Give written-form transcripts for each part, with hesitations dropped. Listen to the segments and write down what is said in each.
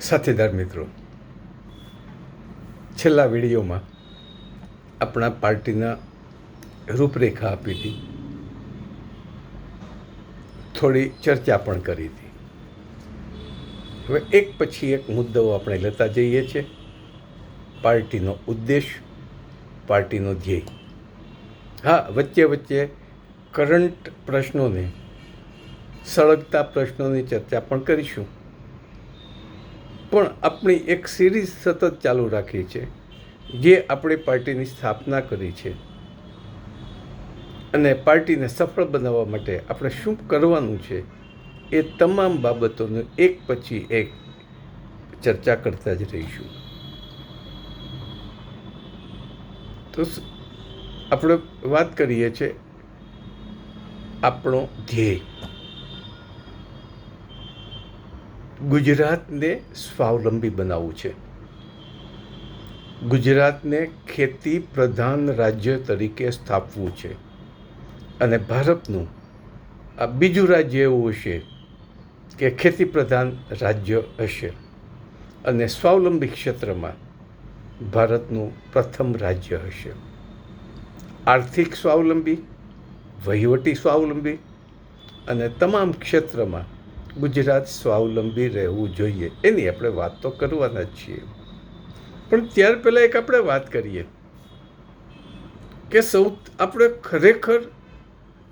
સાથીદાર મિત્રો, છેલ્લા વિડીયોમાં આપણા પાર્ટીના રૂપરેખા આપી હતી, થોડી ચર્ચા પણ કરી હતી. હવે એક પછી એક મુદ્દાઓ આપણે લેતા જઈએ છીએ. પાર્ટીનો ઉદ્દેશ, પાર્ટીનો ધ્યેય. હા, વચ્ચે વચ્ચે કરંટ પ્રશ્નોને, સળગતા પ્રશ્નોની ચર્ચા પણ કરીશું. પણ આપણી એક સિરીઝ સતત ચાલુ રાખી છે, જે આપણી પાર્ટીની સ્થાપના કરી છે, અને પાર્ટીને સફળ બનાવવા માટે આપણે શું કરવાનું છે, એ તમામ બાબતોનું એક પછી એક ચર્ચા કરતા જ રહીશું. તો આપણે વાત કરીએ છીએ આપણો ધ્યેય. ગુજરાતને સ્વાવલંબી બનાવવું છે. ગુજરાતને ખેતી પ્રધાન રાજ્ય તરીકે સ્થાપવું છે. અને ભારતનું આ બીજું રાજ્ય એવું હશે કે ખેતી પ્રધાન રાજ્ય હશે, અને સ્વાવલંબી ક્ષેત્રમાં ભારતનું પ્રથમ રાજ્ય હશે. આર્થિક સ્વાવલંબી, વહીવટી સ્વાવલંબી, અને તમામ ક્ષેત્રમાં ગુજરાત સ્વાવલંબી રહેવું જોઈએ. એની આપણે વાત તો કરવાના જ છીએ. પણ ત્યાર પહેલાં એક આપણે વાત કરીએ કે આપણે ખરેખર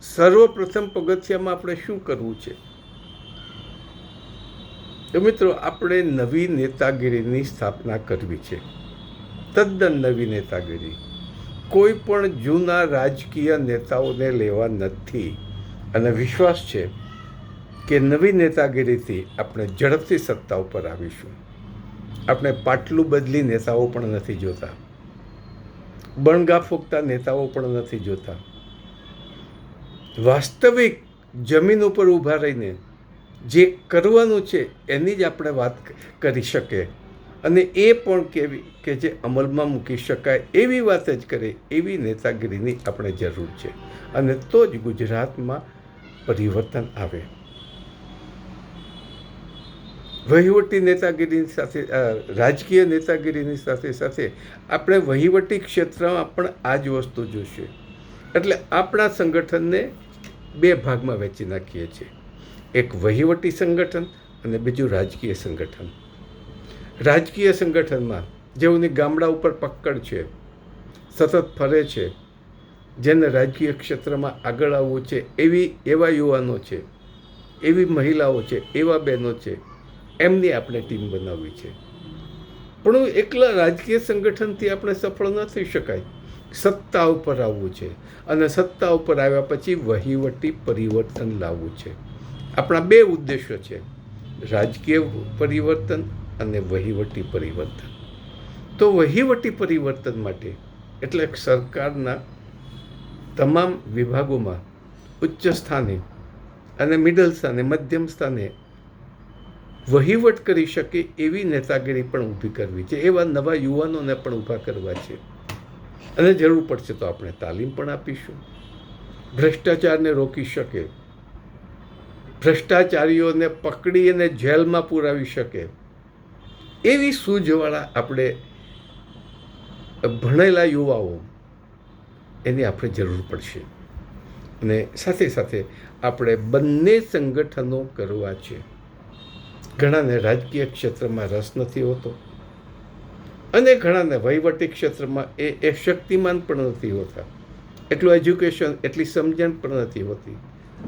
સર્વપ્રથમ પગથિયામાં આપણે શું કરવું છે. તો મિત્રો, આપણે નવી નેતાગીરીની સ્થાપના કરવી છે. તદ્દન નવી નેતાગીરી. કોઈ પણ જૂના રાજકીય નેતાઓને લેવા નથી. અને વિશ્વાસ છે કે નવી નેતાગીરીથી આપણે ઝડપથી સત્તા ઉપર આવીશું. આપણે પાટલું બદલી નેતાઓ પણ નથી જોતા, બણગા ફૂંકતા નેતાઓ પણ નથી જોતા. વાસ્તવિક જમીન ઉપર ઊભા રહીને જે કરવાનું છે એની જ આપણે વાત કરી શકીએ, અને એ પણ કેવી કે જે અમલમાં મૂકી શકાય એવી વાત જ કરે, એવી નેતાગીરીની આપણે જરૂર છે. અને તો જ ગુજરાતમાં પરિવર્તન આવે. વહીવટી નેતાગીરીની સાથે, રાજકીય નેતાગીરીની સાથે સાથે આપણે વહીવટી ક્ષેત્રમાં પણ આ જ વસ્તુ જોશે. એટલે આપણા સંગઠનને બે ભાગમાં વહેંચી નાખીએ છીએ. એક વહીવટી સંગઠન અને બીજું રાજકીય સંગઠન. રાજકીય સંગઠનમાં જેઓની ગામડા ઉપર પકડ છે, સતત ફરે છે, જેને રાજકીય ક્ષેત્રમાં આગળ આવવું છે, એવા યુવાનો છે, એવી મહિલાઓ છે, એવા બહેનો છે, એમની આપણે ટીમ બનાવવી છે. પણ એકલા રાજકીય સંગઠનથી આપણે સફળ ન થઈ શકાય. સત્તા ઉપર આવવું છે, અને સત્તા ઉપર આવ્યા પછી વહીવટી પરિવર્તન લાવવું છે. આપણા બે ઉદ્દેશો છે, રાજકીય પરિવર્તન અને વહીવટી પરિવર્તન. તો વહીવટી પરિવર્તન માટે એટલે સરકારના તમામ વિભાગોમાં ઉચ્ચ સ્થાને અને મિડલ સ્થાને, મધ્યમ સ્થાને વહીવટ કરી શકે એવી નેતાગીરી પણ ઊભી કરવી છે. એવા નવા યુવાનોને પણ ઊભા કરવા છે. અને જરૂર પડશે તો આપણે તાલીમ પણ આપીશું. ભ્રષ્ટાચારને રોકી શકે, ભ્રષ્ટાચારીઓને પકડી અને જેલમાં પુરાવી શકે એવી સૂઝવાળા આપણે ભણેલા યુવાઓ, એની આપણે જરૂર પડશે. અને સાથે સાથે આપણે બંને સંગઠનો કરવા છે. ઘણાને રાજકીય ક્ષેત્રમાં રસ નથી હોતો, અને ઘણાને વહીવટી ક્ષેત્રમાં એ શક્તિમાન પણ નથી હોતા, એટલું એજ્યુકેશન, એટલી સમજણ પણ નથી હોતી.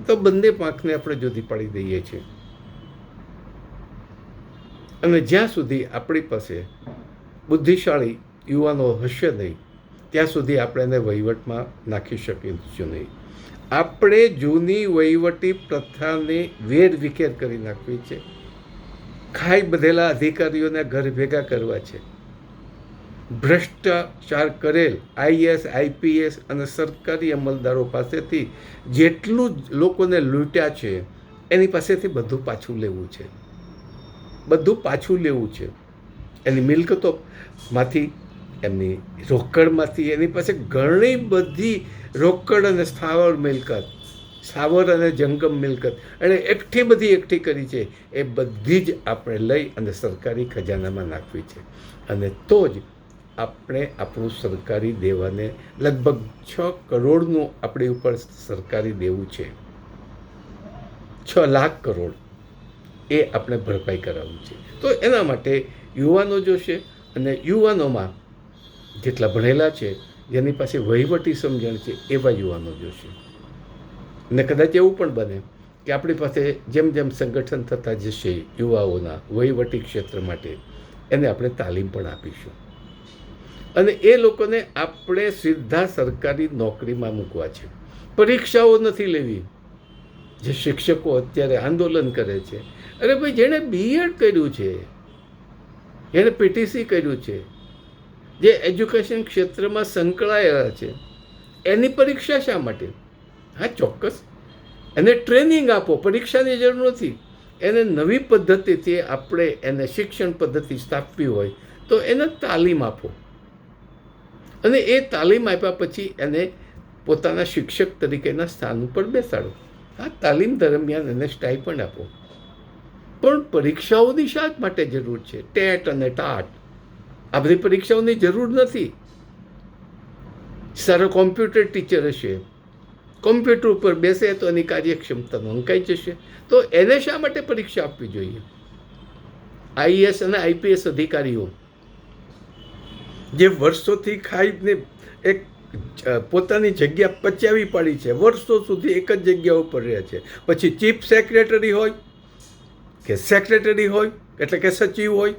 તો બંને પાંખને આપણે જુદી પાડી દઈએ છીએ. અને જ્યાં સુધી આપણી પાસે બુદ્ધિશાળી યુવાનો હશે નહીં, ત્યાં સુધી આપણે એને વહીવટમાં નાખી શકીશું નહીં. આપણે જૂની વહીવટી પ્રથાને વેરવિખેર કરી નાખવી છે. ખાઈ બધેલા અધિકારીઓને ઘર ભેગા કરવા છે. ભ્રષ્ટાચાર કરેલ IAS, IPS અને સરકારી અમલદારો પાસેથી જેટલું લોકોને લૂંટ્યા છે, એની પાસેથી બધું પાછું લેવું છે. બધું પાછું લેવું છે. એની મિલકતોમાંથી, એમની રોકડમાંથી. એની પાસે ઘણી બધી રોકડ અને સ્થાવર મિલકત સ્થાવર અને જંગમ મિલકત એણે એકઠી કરી છે, એ બધી જ આપણે લઈ અને સરકારી ખજાનામાં નાખવી છે. અને તો જ આપણે આપણું સરકારી દેવાને લગભગ 6 કરોડનું આપણી ઉપર સરકારી દેવું છે, 6 લાખ કરોડ, એ આપણે ભરપાઈ કરાવવું છે. તો એના માટે યુવાનો જોશે, અને યુવાનોમાં જેટલા ભણેલા છે, જેની પાસે વહીવટી સમજણ છે, એવા યુવાનો જોશે. ને કદાચ એવું પણ બને કે આપણી પાસે જેમ જેમ સંગઠન થતા જશે યુવાઓના વહીવટી ક્ષેત્ર માટે, એને આપણે તાલીમ પણ આપીશું. અને એ લોકોને આપણે સીધા સરકારી નોકરીમાં મૂકવા છે. પરીક્ષાઓ નથી લેવી. જે શિક્ષકો અત્યારે આંદોલન કરે છે, અરે ભાઈ, જેણે બીએડ કર્યું છે, જેણે પીટીસી કર્યું છે, જે એજ્યુકેશન ક્ષેત્રમાં સંકળાયેલા છે, એની પરીક્ષા શા માટે? હા, ચોક્કસ એને ટ્રેનિંગ આપો, પરીક્ષાની જરૂર નથી. એને નવી પદ્ધતિથી આપણે એને શિક્ષણ પદ્ધતિ સ્થાપવી હોય તો એને તાલીમ આપો, અને એ તાલીમ આપ્યા પછી એને પોતાના શિક્ષક તરીકેના સ્થાન ઉપર બેસાડો. આ તાલીમ દરમિયાન એને સ્ટાઇપન્ડ આપો. પણ પરીક્ષાઓની શા માટે જરૂર છે? ટેટ અને ટાટ, આ બધી પરીક્ષાઓની જરૂર નથી. સારો કોમ્પ્યુટર ટીચર હશે, કોમ્પ્યુટર ઉપર બેસે તો એની કાર્યક્ષમતા નોંધાઈ જશે. તો એને શા માટે પરીક્ષા આપવી જોઈએ? આઈએએસ અને આઈપીએસ અધિકારીઓ જે વર્ષોથી ખાઈને એક પોતાની જગ્યા પચાવી પાડી છે, વર્ષો સુધી એક જ જગ્યા ઉપર રહ્યા છે, પછી ચીફ સેક્રેટરી હોય કે સેક્રેટરી હોય એટલે કે સચિવ હોય,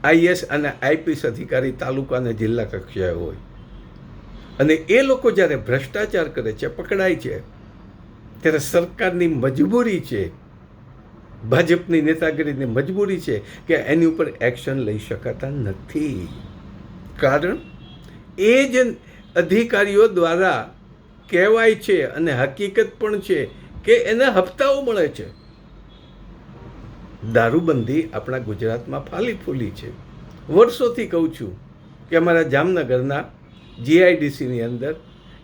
આઈએએસ અને આઈપીએસ અધિકારી તાલુકા અને જિલ્લા કક્ષાએ હોય, અને એ લોકો જ્યારે ભ્રષ્ટાચાર કરે છે, પકડાય છે, ત્યારે સરકારની મજબૂરી છે, ભાજપની નેતાગીરીની મજબૂરી છે કે એની ઉપર એક્શન લઈ શકાતા નથી. કારણ એ જ અધિકારીઓ દ્વારા કહેવાય છે અને હકીકત પણ છે કે એને હપ્તાઓ મળે છે. દારૂબંધી આપણા ગુજરાતમાં ફાલી ફૂલી છે. વર્ષોથી કહું છું કે અમારા જામનગરના જીઆઈડીસીની અંદર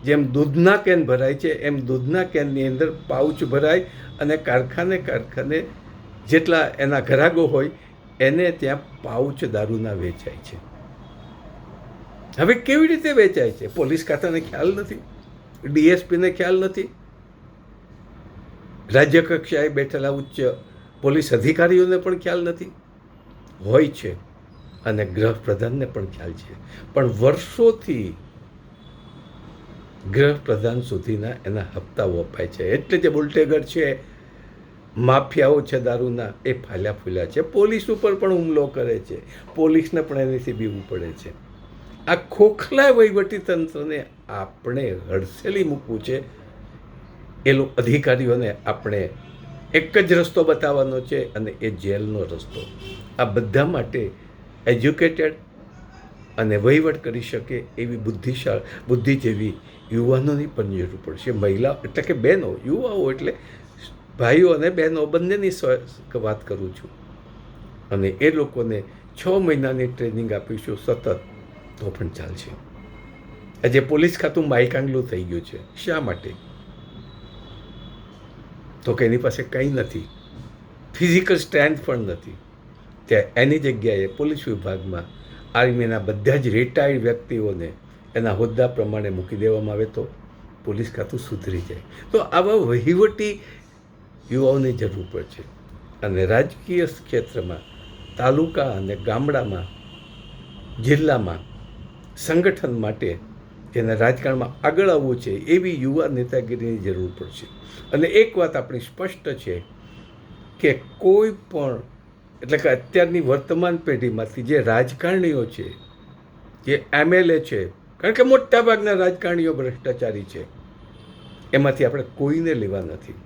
જેમ દૂધના કેન ભરાય છે, એમ દૂધના કેનની અંદર પાઉચ ભરાય અને કારખાને જેટલા એના ગ્રાહકો હોય એને ત્યાં પાઉચ દારૂના વેચાય છે. હવે કેવી રીતે વેચાય છે? પોલીસ ખાતાને ખ્યાલ નથી, ડીએસપીને ખ્યાલ નથી, રાજ્ય કક્ષાએ બેઠેલા ઉચ્ચ પોલીસ અધિકારીઓને પણ ખ્યાલ નથી. હોય છે, અને ગૃહપ્રધાનને પણ ખ્યાલ છે, પણ વર્ષોથી ગૃહપ્રધાન સુધીના એના હપ્તાઓ અપાય છે. એટલે જે બુલટેગર છે, માફિયાઓ છે દારૂના, એ ફાલ્યા ફૂલ્યા છે. પોલીસ ઉપર પણ હુમલો કરે છે, પોલીસને પણ એનાથી બીવું પડે છે. આ ખોખલા વહીવટીતંત્રને આપણે હડસેલી મૂકવું છે. એ અધિકારીઓને આપણે એક જ રસ્તો બતાવવાનો છે, અને એ જેલનો રસ્તો. આ બધા માટે એજ્યુકેટેડ અને વહીવટ કરી શકે એવી બુદ્ધિ જેવી યુવાનોની પણ જરૂર પડશે. મહિલા એટલે કે બહેનો, યુવાઓ એટલે ભાઈઓ અને બહેનો બંનેની વાત કરું છું. અને એ લોકોને 6 મહિનાની ટ્રેનિંગ આપીશું સતત, તો પણ ચાલશે. આજે પોલીસ ખાતું માયકાંગલું થઈ ગયું છે. શા માટે? તો કે એની પાસે કંઈ નથી, ફિઝિકલ સ્ટ્રેન્થ પણ નથી. ત્યાં એની જગ્યાએ પોલીસ વિભાગમાં આર્મીના બધા જ રિટાયર્ડ વ્યક્તિઓને એના હોદ્દા પ્રમાણે મૂકી દેવામાં આવે તો પોલીસ ખાતું સુધરી જાય. તો આવા વહીવટી યુવાઓની જરૂર પડશે. અને રાજકીય ક્ષેત્રમાં, તાલુકા અને ગામડામાં, જિલ્લામાં સંગઠન માટે જેને રાજકારણમાં આગળ આવવું છે એવી યુવા નેતાગીરીની જરૂર પડશે. અને એક વાત આપણી સ્પષ્ટ છે કે કોઈ પણ એટલે કે અત્યારની વર્તમાન પેઢીમાંથી જે રાજકારણીઓ છે, જે એમએલએ છે, કારણ કે મોટાભાગના રાજકારણીઓ ભ્રષ્ટાચારી છે, એમાંથી આપણે કોઈને લેવા નથી.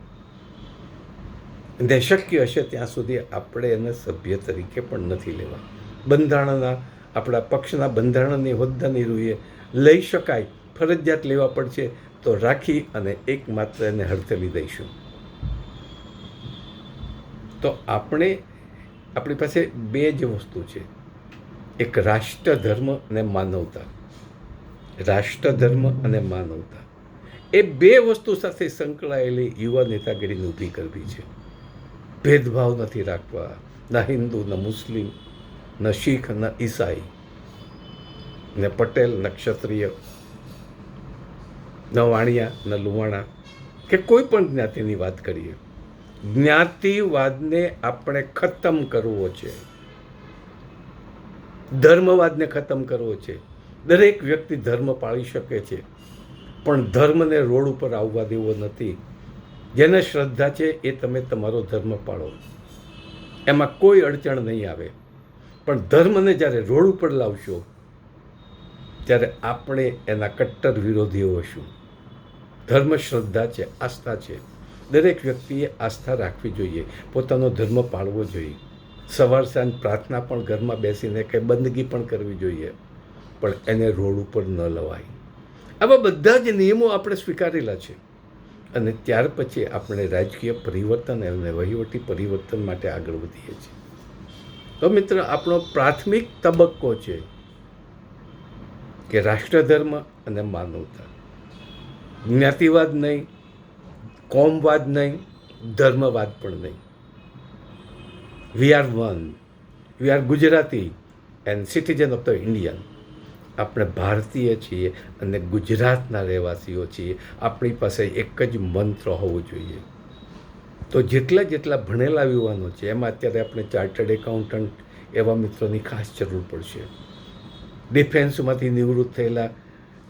ને શક્ય હશે ત્યાં સુધી આપણે એને સભ્ય તરીકે પણ નથી લેવા. બંધારણના આપણા પક્ષના બંધારણની હોદ્દાની રૂએ લઈ શકાય, ફરજિયાત લેવા પડશે તો રાખી અને એકમાત્ર એને હડતલી દઈશું. તો આપણી પાસે 2 જ વસ્તુ છે, એક રાષ્ટ્રધર્મ અને માનવતા. રાષ્ટ્રધર્મ અને માનવતા એ બે વસ્તુ સાથે સંકળાયેલી યુવા નેતાગીરીને ઊભી કરવી છે. ભેદભાવ નથી રાખવા, ન હિન્દુ, ન મુસ્લિમ, ન શીખ, ન ઈસાઈ, ન પટેલ, ન ક્ષત્રિય, ન વાણિયા, ન લુવાણા, કે કોઈ પણ જ્ઞાતિની વાત કરીએ. જ્ઞાતિવાદને આપણે ખતમ કરવો છે, ધર્મવાદને ખતમ કરવો છે. દરેક વ્યક્તિ ધર્મ પાળી શકે છે, પણ ધર્મને રોડ ઉપર આવવા દેવો નથી. જેને શ્રદ્ધા છે એ તમે તમારો ધર્મ પાળો, એમાં કોઈ અડચણ નહીં આવે. પણ ધર્મને જ્યારે રોડ ઉપર લાવશો ત્યારે આપણે એના કટ્ટર વિરોધીઓ હશું. ધર્મ શ્રદ્ધા છે, આસ્થા છે. દરેક વ્યક્તિએ આસ્થા રાખવી જોઈએ, પોતાનો ધર્મ પાળવો જોઈએ. સવાર સાંજ પ્રાર્થના પણ ઘરમાં બેસીને કે બંદગી પણ કરવી જોઈએ, પણ એને રોડ ઉપર ન લવાય. આવા બધા જ નિયમો આપણે સ્વીકારેલા છે. અને ત્યાર પછી આપણે રાજકીય પરિવર્તન અને વહીવટી પરિવર્તન માટે આગળ વધીએ છીએ. તો મિત્ર, આપણો પ્રાથમિક તબક્કો છે કે રાષ્ટ્રધર્મ અને માનવતા. જ્ઞાતિવાદ નહીં, કોમવાદ નહીં, ધર્મવાદ પણ નહીં. We are one, we are Gujarati and citizen of the Indian. આપણે ભારતીય છીએ અને ગુજરાતના રહેવાસીઓ છીએ. આપણી પાસે એક જ મંત્ર હોવો જોઈએ. તો જેટલા જેટલા ભણેલા યુવાનો છે એમાં અત્યારે આપણે ચાર્ટર્ડ એકાઉન્ટન્ટ એવા મિત્રોની ખાસ જરૂર પડશે. ડિફેન્સમાંથી નિવૃત્ત થયેલા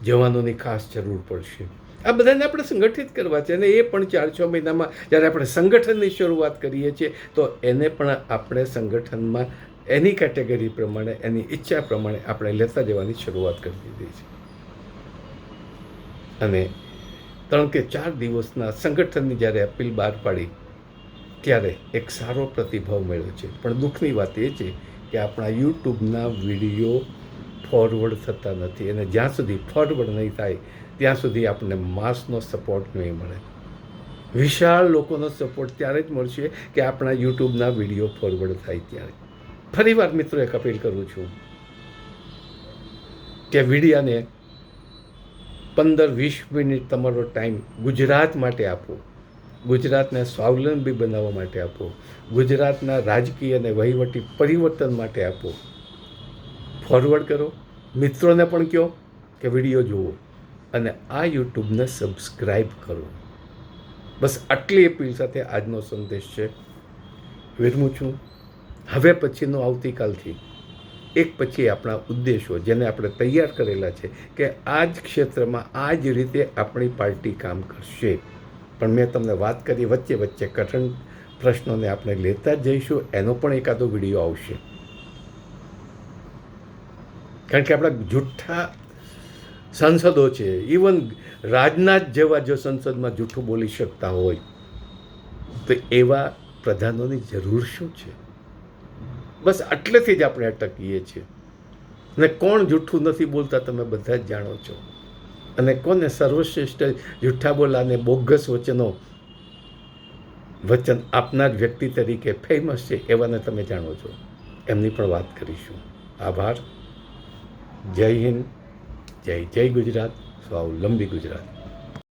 જવાનોની ખાસ જરૂર પડશે. આ બધાને આપણે સંગઠિત કરવા છે. અને એ પણ 4-6 મહિનામાં જ્યારે આપણે સંગઠનની શરૂઆત કરીએ છીએ તો એને પણ આપણે સંગઠનમાં એની કેટેગરી પ્રમાણે, એની ઈચ્છા પ્રમાણે આપણે લેતા જવાની શરૂઆત કરી દીધી છે. અને 3 કે 4 દિવસના સંગઠનની જ્યારે અપીલ બહાર પાડી ત્યારે એક સારો પ્રતિભાવ મળ્યો છે. પણ દુઃખની વાત એ છે કે આપણા યુટ્યુબના વિડીયો ફોરવર્ડ થતા નથી. અને જ્યાં સુધી ફોરવર્ડ નહીં થાય ત્યાં સુધી આપણને માસનો સપોર્ટ નહીં મળે. વિશાળ લોકોનો સપોર્ટ ત્યારે જ મળશે કે આપણા યુટ્યુબના વિડીયો ફોરવર્ડ થાય ત્યારે. ફરીવાર મિત્રો એક અપીલ કરું છું કે વિડીયાને 15-20 મિનિટ તમારો ટાઈમ ગુજરાત માટે આપો. ગુજરાતને સ્વાવલંબી બનાવવા માટે આપો. ગુજરાતના રાજકીય અને વહીવટી પરિવર્તન માટે આપો. ફોરવર્ડ કરો. મિત્રોને પણ કહો કે વિડીયો જુઓ અને આ યુટ્યુબને સબસ્ક્રાઈબ કરો. બસ આટલી અપીલ સાથે આજનો સંદેશ છે. વિરમું છું. હવે પછીનો આવતીકાલથી એક પછી આપણા ઉદ્દેશો જેને આપણે તૈયાર કરેલા છે કે આ જ ક્ષેત્રમાં આ જ રીતે આપણી પાર્ટી કામ કરશે. પણ મેં તમને વાત કરી, વચ્ચે વચ્ચે કઠણ પ્રશ્નોને આપણે લેતા જ જઈશું. એનો પણ એકાદો વિડીયો આવશે. કારણ કે આપણા જૂઠ્ઠા સંસદો છે. ઇવન રાજનાથ જેવા જો સંસદમાં જૂઠું બોલી શકતા હોય તો એવા પ્રધાનોની જરૂર શું છે? બસ આટલેથી જ આપણે અટકીએ છીએ. અને કોણ જૂઠું નથી બોલતા તમે બધા જ જાણો છો. અને કોને સર્વશ્રેષ્ઠ જૂઠ્ઠા બોલાને બોગસ વચન આપનાર વ્યક્તિ તરીકે ફેમસ છે એવાને તમે જાણો છો. એમની પણ વાત કરીશું. આભાર. જય હિન્દ, જય જય ગુજરાત, સ્વાવલંબી ગુજરાત.